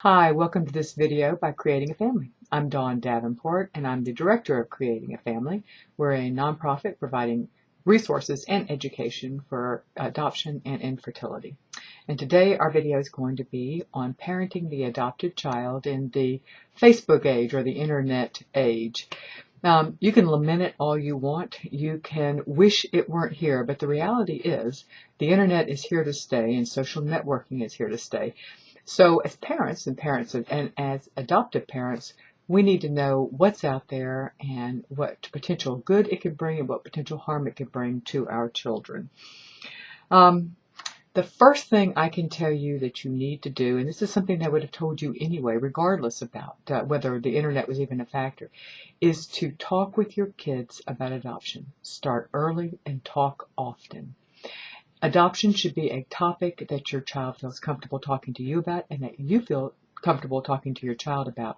Hi, welcome to this video by Creating a Family. I'm Dawn Davenport and I'm the director of Creating a Family. We're a nonprofit providing resources and education for adoption and infertility. And today our video is going to be on parenting the adopted child in the Facebook age or the internet age. You can lament it all you want. You can wish it weren't here, but the reality is the internet is here to stay and social networking is here to stay. So as parents and as adoptive parents, we need to know what's out there and what potential good it could bring and what potential harm it could bring to our children. The first thing I can tell you that you need to do, and this is something I would have told you anyway, regardless about whether the internet was even a factor, is to talk with your kids about adoption. Start early and talk often. Adoption should be a topic that your child feels comfortable talking to you about and that you feel comfortable talking to your child about.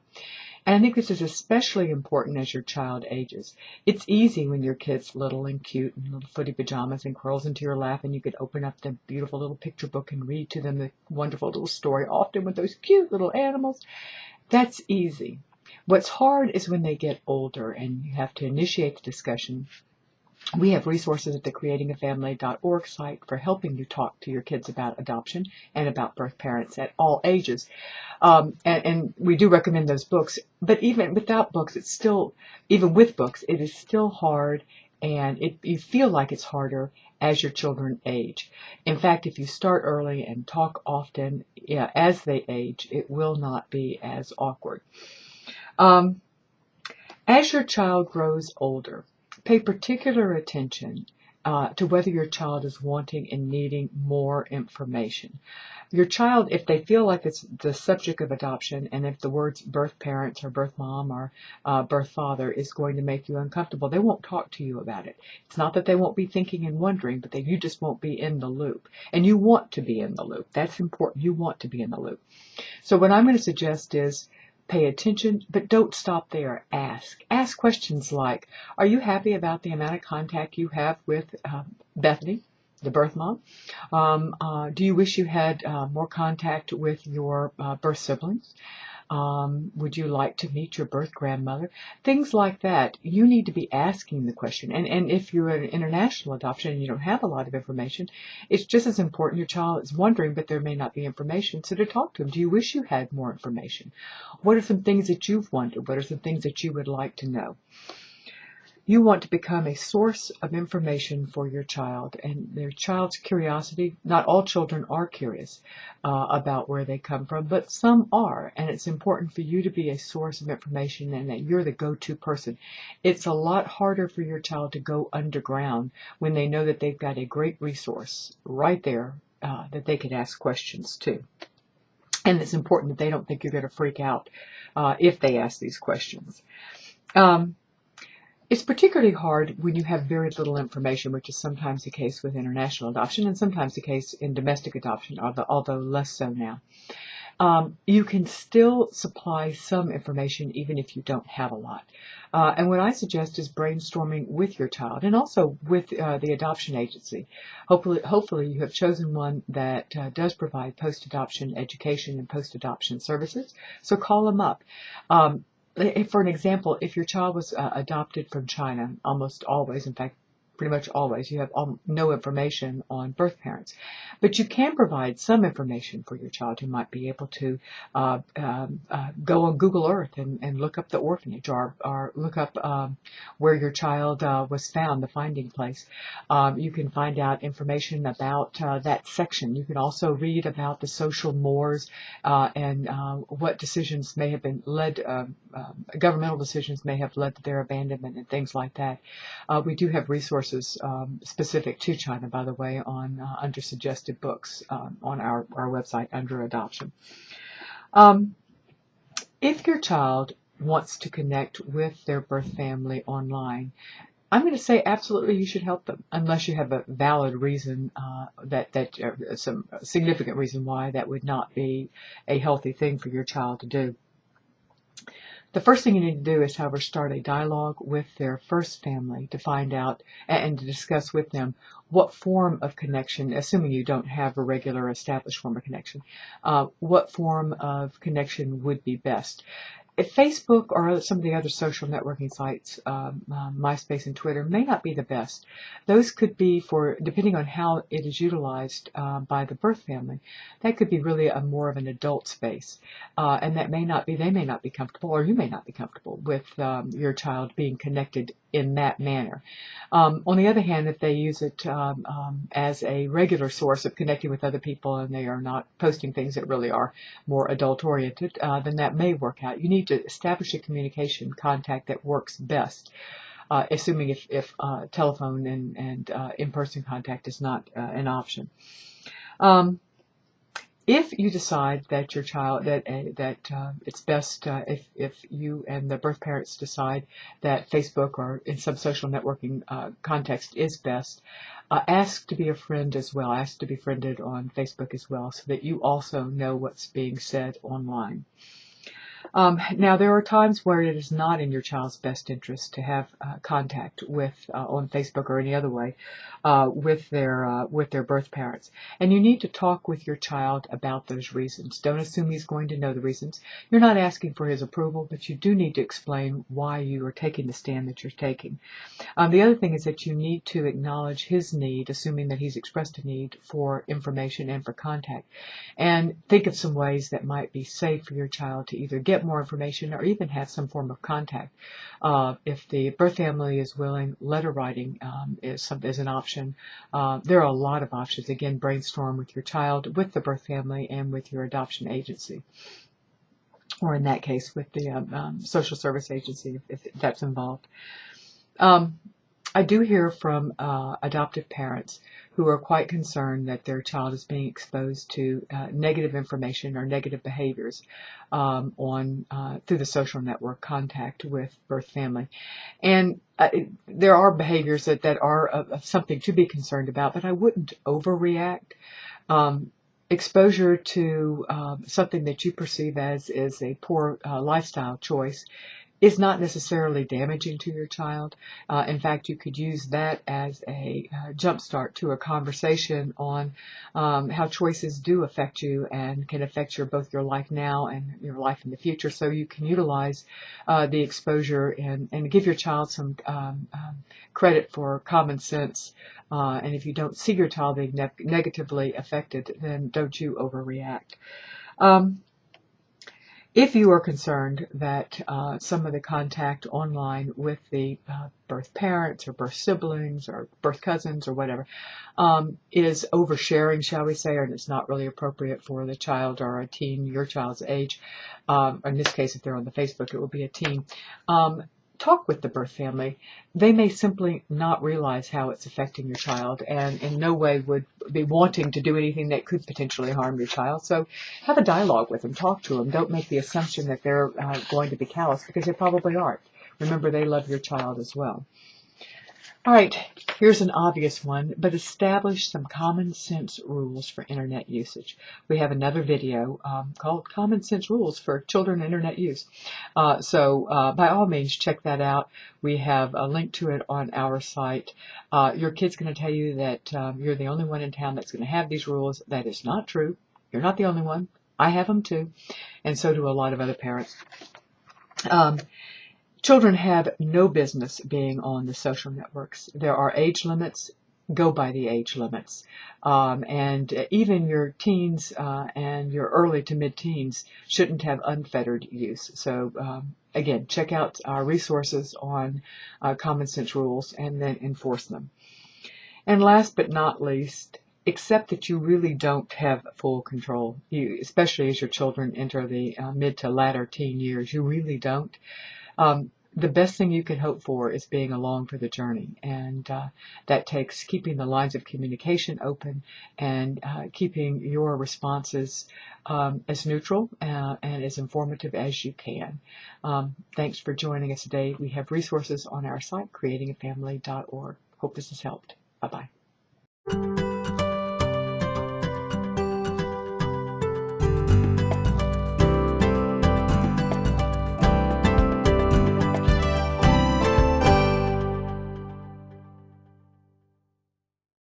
And I think this is especially important as your child ages. It's easy when your kid's little and cute in little footy pajamas and curls into your lap and you could open up the beautiful little picture book and read to them the wonderful little story, often with those cute little animals. That's easy. What's hard is when they get older and you have to initiate the discussion. We have resources at the creatingafamily.org site for helping you talk to your kids about adoption and about birth parents at all ages. And we do recommend those books, but even without books, even with books, it is still hard, and you feel like it's harder as your children age. In fact, if you start early and talk often, as they age, it will not be as awkward. As your child grows older, pay particular attention to whether your child is wanting and needing more information. Your child, if they feel like it's the subject of adoption, and if the words birth parents or birth mom or birth father is going to make you uncomfortable, they won't talk to you about it. It's not that they won't be thinking and wondering, but that you just won't be in the loop. And you want to be in the loop. That's important. You want to be in the loop. So what I'm going to suggest is pay attention, but don't stop there. Ask questions like, are you happy about the amount of contact you have with Bethany, the birth mom? Do you wish you had more contact with your birth siblings? Would you like to meet your birth grandmother? Things like that. You need to be asking the question. And if you're an international adoption and you don't have a lot of information, it's just as important. Your child is wondering, but there may not be information. So to talk to them, do you wish you had more information? What are some things that you've wondered? What are some things that you would like to know? You want to become a source of information for your child and their child's curiosity. Not all children are curious about where they come from, but some are, and it's important for you to be a source of information and that you're the go-to person. It's a lot harder for your child to go underground when they know that they've got a great resource right there that they could ask questions to. And it's important that they don't think you're going to freak out if they ask these questions. It's particularly hard when you have very little information, which is sometimes the case with international adoption and sometimes the case in domestic adoption, although less so now. You can still supply some information even if you don't have a lot. And what I suggest is brainstorming with your child and also with the adoption agency. Hopefully you have chosen one that does provide post-adoption education and post-adoption services. So call them up. For an example, if your child was adopted from China, almost always, in fact, pretty much always, you have no information on birth parents. But you can provide some information for your child. You might be able to go on Google Earth and look up the orphanage or look up where your child was found, the finding place. You can find out information about that section. You can also read about the social mores and what decisions may have been led, governmental decisions may have led to their abandonment and things like that. We do have resources specific to China, by the way, under suggested books on our website under adoption. If your child wants to connect with their birth family online, I'm going to say absolutely you should help them, unless you have a valid reason, some significant reason why that would not be a healthy thing for your child to do. The first thing you need to do is, however, start a dialogue with their first family to find out and to discuss with them what form of connection, assuming you don't have a regular established form of connection, what form of connection would be best. If Facebook or some of the other social networking sites, MySpace and Twitter, may not be the best. Those could be for, depending on how it is utilized by the birth family, that could be really a more of an adult space. And that may not be, they may not be comfortable, or you may not be comfortable with your child being connected in that manner. On the other hand, if they use it as a regular source of connecting with other people and they are not posting things that really are more adult oriented, then that may work out. You need to establish a communication contact that works best, assuming if telephone and in-person contact is not an option. If you decide that your child, that it's best if you and the birth parents decide that Facebook or in some social networking context is best, ask to be a friend as well. Ask to be friended on Facebook as well, so that you also know what's being said online. Now, there are times where it is not in your child's best interest to have contact with on Facebook or any other way with their birth parents, and you need to talk with your child about those reasons. Don't assume he's going to know the reasons. You're not asking for his approval, but you do need to explain why you are taking the stand that you're taking. The other thing is that you need to acknowledge his need, assuming that he's expressed a need for information and for contact, and think of some ways that might be safe for your child to either get more information or even have some form of contact. If the birth family is willing, letter writing is an option. There are a lot of options. Again, brainstorm with your child, with the birth family, and with your adoption agency, or in that case with the social service agency if that's involved. I do hear from adoptive parents who are quite concerned that their child is being exposed to negative information or negative behaviors through the social network contact with birth family. And there are behaviors that are something to be concerned about, but I wouldn't overreact. Exposure to something that you perceive as is a poor lifestyle choice is not necessarily damaging to your child. In fact, you could use that as a jumpstart to a conversation on how choices do affect you and can affect both your life now and your life in the future. So you can utilize the exposure and give your child some credit for common sense. And if you don't see your child being negatively affected, then don't you overreact. If you are concerned that some of the contact online with the birth parents or birth siblings or birth cousins or whatever is oversharing, shall we say, or it's not really appropriate for the child or a teen your child's age, in this case, if they're on the Facebook, it will be a teen, talk with the birth family. They may simply not realize how it's affecting your child and in no way would be wanting to do anything that could potentially harm your child. So have a dialogue with them, talk to them. Don't make the assumption that they're going to be callous, because they probably aren't. Remember, they love your child as well. All right, here's an obvious one, but establish some common sense rules for internet usage. We have another video called Common Sense Rules for Children Internet Use. So by all means, check that out. We have a link to it on our site. Your kid's going to tell you that you're the only one in town that's going to have these rules. That is not true. You're not the only one. I have them too, and so do a lot of other parents. Children have no business being on the social networks. There are age limits. Go by the age limits. And even your teens and your early to mid-teens shouldn't have unfettered use. So again, check out our resources on common sense rules and then enforce them. And last but not least, accept that you really don't have full control. Especially as your children enter the mid to latter teen years, you really don't. The best thing you can hope for is being along for the journey, and that takes keeping the lines of communication open and keeping your responses as neutral and as informative as you can. Thanks for joining us today. We have resources on our site, creatingafamily.org. Hope this has helped. Bye-bye.